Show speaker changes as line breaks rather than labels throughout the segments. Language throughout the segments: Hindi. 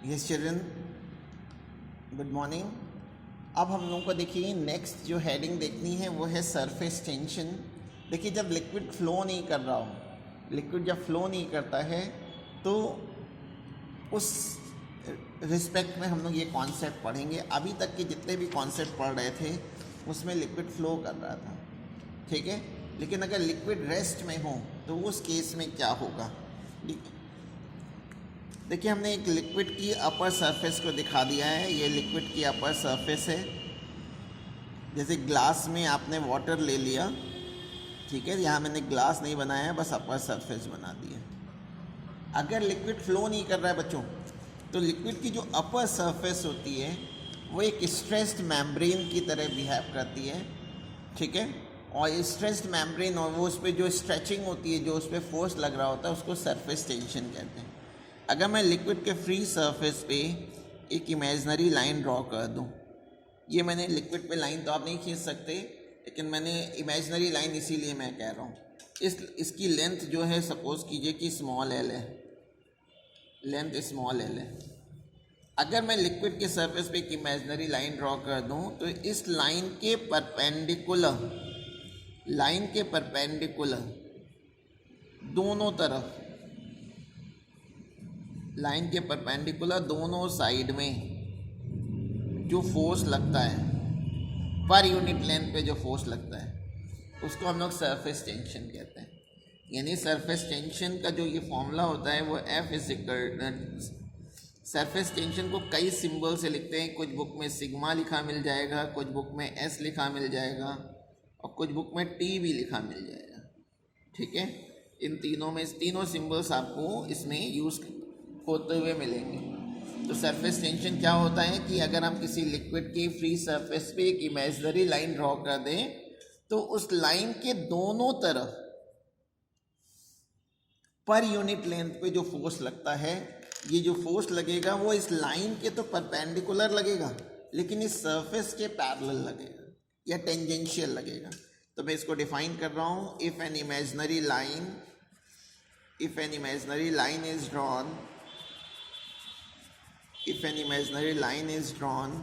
Yes children, good morning. अब हम लोगों को देखिए नेक्स्ट जो हेडिंग देखनी है वो है सरफेस टेंशन। देखिए जब लिक्विड फ्लो नहीं कर रहा हो, लिक्विड जब फ्लो नहीं करता है तो उस रिस्पेक्ट में हम लोग ये कॉन्सेप्ट पढ़ेंगे। अभी तक के जितने भी कॉन्सेप्ट पढ़ रहे थे उसमें लिक्विड फ्लो कर रहा था, ठीक है। लेकिन अगर लिक्विड रेस्ट में हो तो उस केस में क्या होगा। देखिए हमने एक लिक्विड की अपर सरफेस को दिखा दिया है। ये लिक्विड की अपर सरफेस है। जैसे ग्लास में आपने वाटर ले लिया, ठीक है, यहाँ मैंने ग्लास नहीं बनाया है, बस अपर सरफेस बना दिया। अगर लिक्विड फ्लो नहीं कर रहा है बच्चों, तो लिक्विड की जो अपर सरफेस होती है वो एक स्ट्रेस्ड मेम्ब्रेन की तरह बिहेव करती है, ठीक है। और स्ट्रेस्ड मेम्ब्रेन और वो उस पर जो स्ट्रेचिंग होती है, जो उस पर फोर्स लग रहा होता है, उसको सरफेस टेंशन कहते हैं। अगर मैं लिक्विड के फ्री सरफेस पे एक इमेजिनरी लाइन ड्रॉ कर दूं, ये मैंने लिक्विड पे लाइन तो आप नहीं खींच सकते, लेकिन मैंने इमेजिनरी लाइन इसीलिए मैं कह रहा हूँ। इसकी लेंथ जो है सपोज कीजिए कि स्मॉल एल है, लेंथ स्मॉल एल है। अगर मैं लिक्विड के सरफेस पे एक इमेजिनरी लाइन ड्रॉ कर दूं तो इस लाइन के परपेंडिकुलर, लाइन के परपेंडिकुलर दोनों तरफ, लाइन के परपेंडिकुलर दोनों साइड में जो फोर्स लगता है पर यूनिट लेंथ पे, जो फोर्स लगता है उसको हम लोग सरफेस टेंशन कहते हैं। यानी सरफेस टेंशन का जो ये फॉर्मूला होता है वो F is equal, surface tension को कई सिंबल से लिखते हैं। कुछ बुक में सिग्मा लिखा मिल जाएगा, कुछ बुक में S लिखा मिल जाएगा और कुछ बुक में T भी लिखा मिल जाएगा, ठीक है। इन तीनों में, तीनों सिंबल्स आपको इसमें यूज़ होते हुए मिलेंगे। तो सरफेस टेंशन क्या होता है कि अगर हम किसी लिक्विड के फ्री सरफेस पे एक इमेजिनरी लाइन ड्रॉ कर दें तो उस लाइन के दोनों तरफ पर यूनिट लेंथ पे जो फोर्स लगता है, ये जो फोर्स लगेगा वो इस लाइन के तो परपेंडिकुलर लगेगा, लेकिन इस सरफेस के पैरेलल लगेगा या टेंजेंशियल लगेगा। तो मैं इसको डिफाइन कर रहा हूँ। If an imaginary line is drawn, if an imaginary line is drawn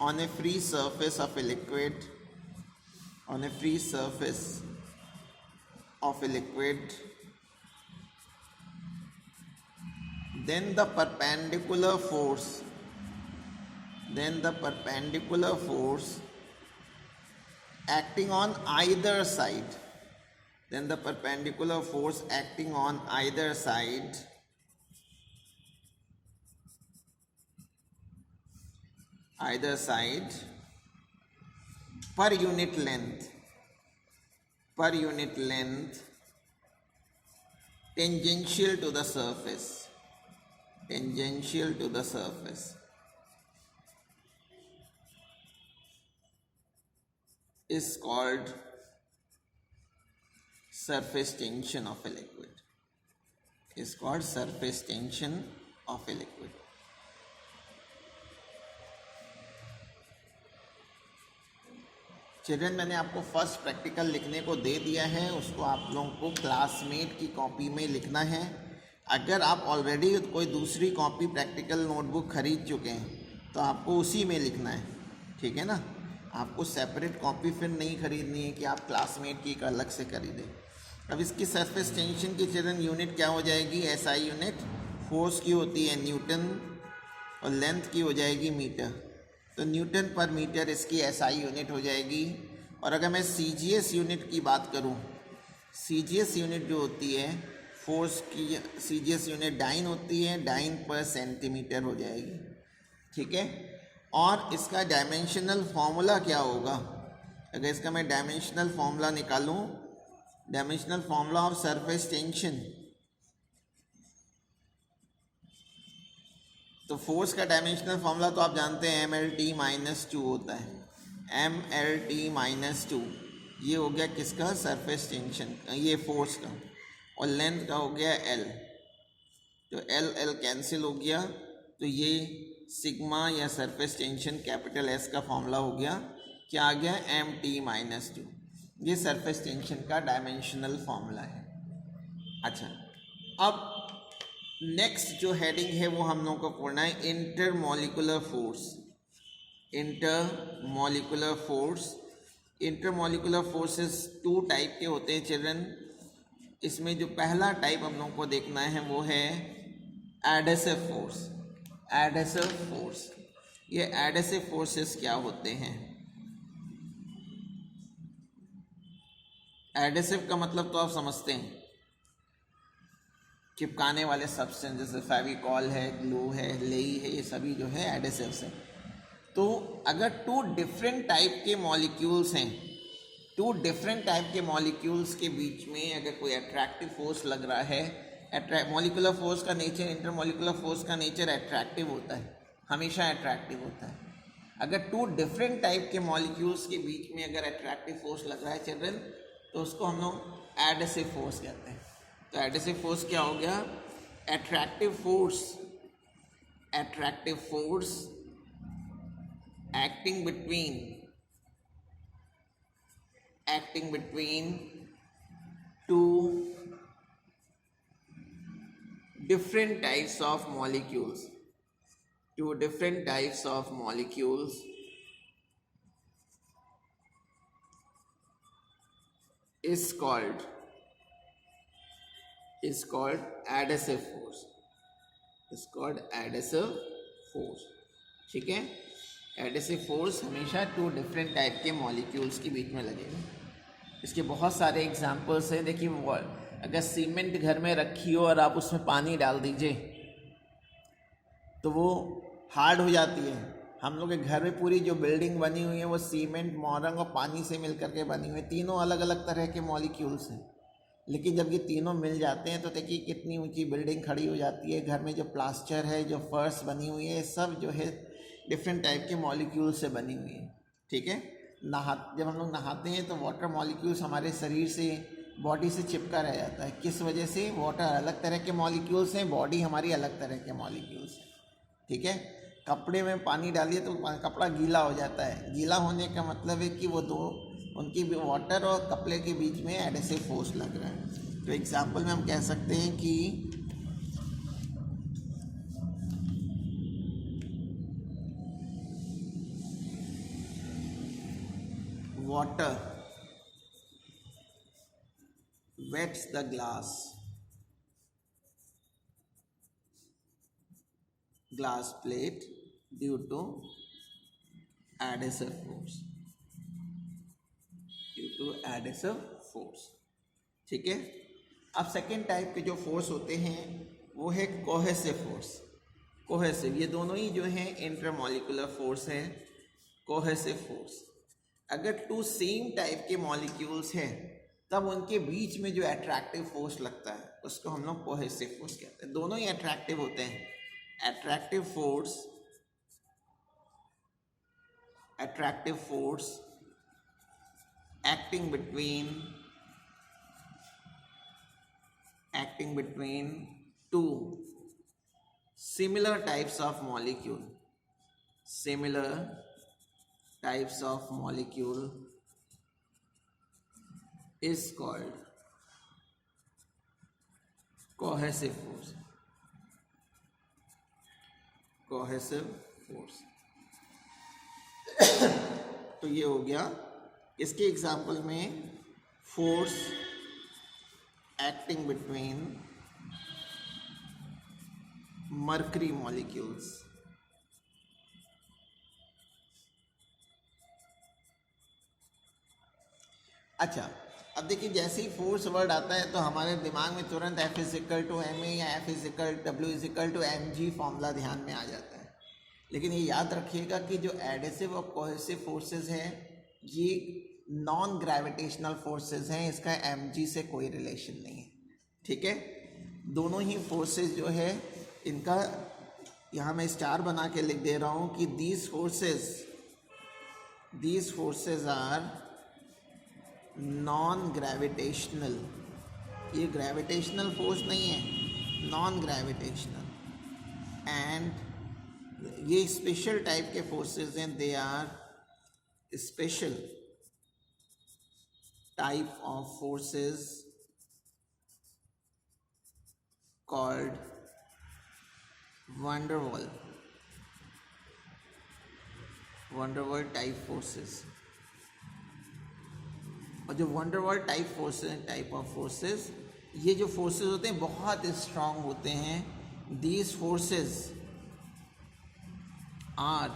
on a free surface of a liquid, on a free surface of a liquid, then the perpendicular force, acting on either side, then the perpendicular force acting on either side per unit length tangential to the surface is called surface tension of a liquid, is called surface tension of a liquid. Children, मैंने आपको फर्स्ट प्रैक्टिकल लिखने को दे दिया है, उसको आप लोगों को क्लासमेट की कॉपी में लिखना है। अगर आप ऑलरेडी कोई दूसरी कॉपी प्रैक्टिकल नोटबुक खरीद चुके हैं तो आपको उसी में लिखना है, ठीक है ना। आपको सेपरेट कॉपी फिर नहीं खरीदनी है कि आप क्लासमेट की एक अलग से खरीदें। अब इसकी सरफेस टेंशन की चिल्ड्रन यूनिट क्या हो जाएगी, SI यूनिट। फोर्स की होती है न्यूटन और लेंथ की हो जाएगी मीटर, तो न्यूटन पर मीटर इसकी SI यूनिट हो जाएगी। और अगर मैं CGS यूनिट की बात करूं, CGS यूनिट जो होती है फोर्स की, CGS यूनिट डाइन होती है, डाइन पर सेंटीमीटर हो जाएगी, ठीक है। और इसका डायमेंशनल फॉर्मूला क्या होगा, अगर इसका मैं डायमेंशनल फॉर्मूला निकालूं, dimensional formula of surface tension, तो फोर्स का डायमेंशनल फॉर्मूला तो आप जानते हैं MLT-2 होता है, MLT-2। ये हो गया किसका, सरफेस टेंशन, ये फोर्स का। और लेंथ का हो गया L, तो L कैंसिल हो गया, तो ये सिग्मा या सरफेस टेंशन कैपिटल S का फॉर्मूला हो गया, क्या आ गया, MT-2। ये सरफेस टेंशन का डायमेंशनल फॉर्मूला है। अच्छा, अब नेक्स्ट जो हेडिंग है वो हम लोगों को पढ़ना है intermolecular force. Intermolecular force, intermolecular forces two type के होते हैं चिल्ड्रन। इसमें जो पहला टाइप हम लोगों को देखना है वो है एडहेसिव फोर्स। एडहेसिव फोर्स, ये एडहेसिव फोर्सेस क्या होते हैं? एडहेसिव का मतलब तो आप समझते हैं, चिपकाने वाले सब्सटेंस, जैसे फेविकॉल है, ग्लू है, लेई है, ये सभी जो है एडहेसिव्स हैं। तो अगर टू डिफरेंट टाइप के मॉलिक्यूल्स हैं, टू डिफरेंट टाइप के मॉलिक्यूल्स के बीच में अगर कोई अट्रैक्टिव फोर्स लग रहा है, मॉलिक्यूलर फोर्स का नेचर, इंटरमॉलिक्यूलर फोर्स का नेचर अट्रैक्टिव होता है, हमेशा अट्रैक्टिव होता है। अगर टू डिफरेंट टाइप के मॉलिक्यूल्स के बीच में अगर अट्रैक्टिव फोर्स लग रहा है चिल्ड्रन, तो उसको हम लोग एडहेसिव फोर्स कहते हैं। तो एडहेसिव फोर्स क्या हो गया? Attractive force, attractive force acting between two different types of molecules, two different types of molecules is called adhesive force, is called adhesive force। ठीक है, एडहेसिव फोर्स हमेशा टू डिफरेंट टाइप के मॉलिक्यूल्स के बीच में लगेगा। इसके बहुत सारे एग्जांपल्स हैं। देखिए, अगर सीमेंट घर में रखी हो और आप उसमें पानी डाल दीजिए तो वो हार्ड हो जाती है। हम लोग के घर में पूरी जो बिल्डिंग बनी हुई है वो सीमेंट, मोरंग और पानी से मिल करके बनी हुई है। तीनों अलग अलग तरह के मॉलिक्यूल्स हैं, लेकिन जब ये तीनों मिल जाते हैं तो देखिए कितनी ऊंची बिल्डिंग खड़ी हो जाती है। घर में जो प्लास्टर है, जो फर्श बनी हुई है, सब जो है डिफरेंट टाइप के मॉलिक्यूल से बनी हुई है। ठीक है, जब हम लोग नहाते हैं तो वाटर मॉलिक्यूल्स हमारे शरीर से, बॉडी से चिपका रह जाता है। किस वजह से? वाटर अलग तरह के मॉलिक्यूल्स हैं, बॉडी हमारी अलग तरह के मॉलिक्यूल्स हैं। ठीक है, कपड़े में पानी डालिए तो कपड़ा गीला हो जाता है। गीला होने का मतलब है कि वो दो, उनकी वाटर और कपड़े के बीच में एडहेसिव फोर्स लग रहा है। तो एग्जाम्पल में हम कह सकते हैं कि water wets the glass plate due to adhesive force, ठीक है। अब सेकेंड टाइप के जो फोर्स होते हैं वो है कोहेसिव फोर्स। कोहेसिव, ये दोनों ही जो हैं इंटरमॉलिक्यूलर फोर्स है। कोहेसिव फोर्स, अगर टू सेम टाइप के मॉलिक्यूल्स हैं तब उनके बीच में जो अट्रैक्टिव फोर्स लगता है उसको हम लोग कोहेसिव फोर्स कहते हैं। दोनों ही अट्रैक्टिव होते हैं। Attractive force acting between two similar types of molecule is called cohesive force। तो ये हो गया। इसके एग्जाम्पल में force acting between mercury molecules. अच्छा, अब देखिए, जैसे ही फोर्स वर्ड आता है तो हमारे दिमाग में तुरंत F=ma या W=mg फॉर्मूला ध्यान में आ जाता है। लेकिन ये याद रखिएगा कि जो एडहेसिव और कोहेसिव फोर्सेस हैं ये नॉन ग्रेविटेशनल फोर्सेस हैं, इसका mg से कोई रिलेशन नहीं है। ठीक है, दोनों ही फोर्सेस जो है इनका यहाँ मैं स्टार बना के लिख दे रहा हूँ कि these forces are non gravitational. ये ग्रेविटेशनल फोर्स नहीं है, नॉन ग्रेविटेशनल। एंड ये स्पेशल टाइप के फोर्सेस हैं, they are special type of forces called van der Waals type forces. और जो वंडरवॉल टाइप ऑफ फोर्सेस, ये जो फोर्सेस होते हैं बहुत स्ट्रांग होते हैं। These forces are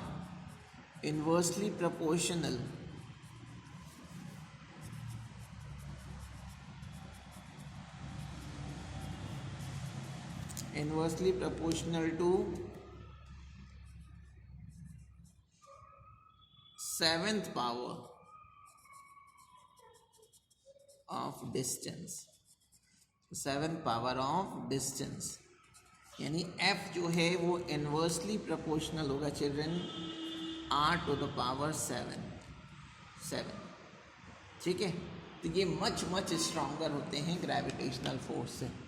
inversely proportional to 7th power of distance। 7th power of distance यानी F जो है वो इनवर्सली प्रोपोर्शनल होगा children R to the power 7। ठीक है, तो ये मच स्ट्रॉन्गर होते हैं ग्रेविटेशनल फोर्स से।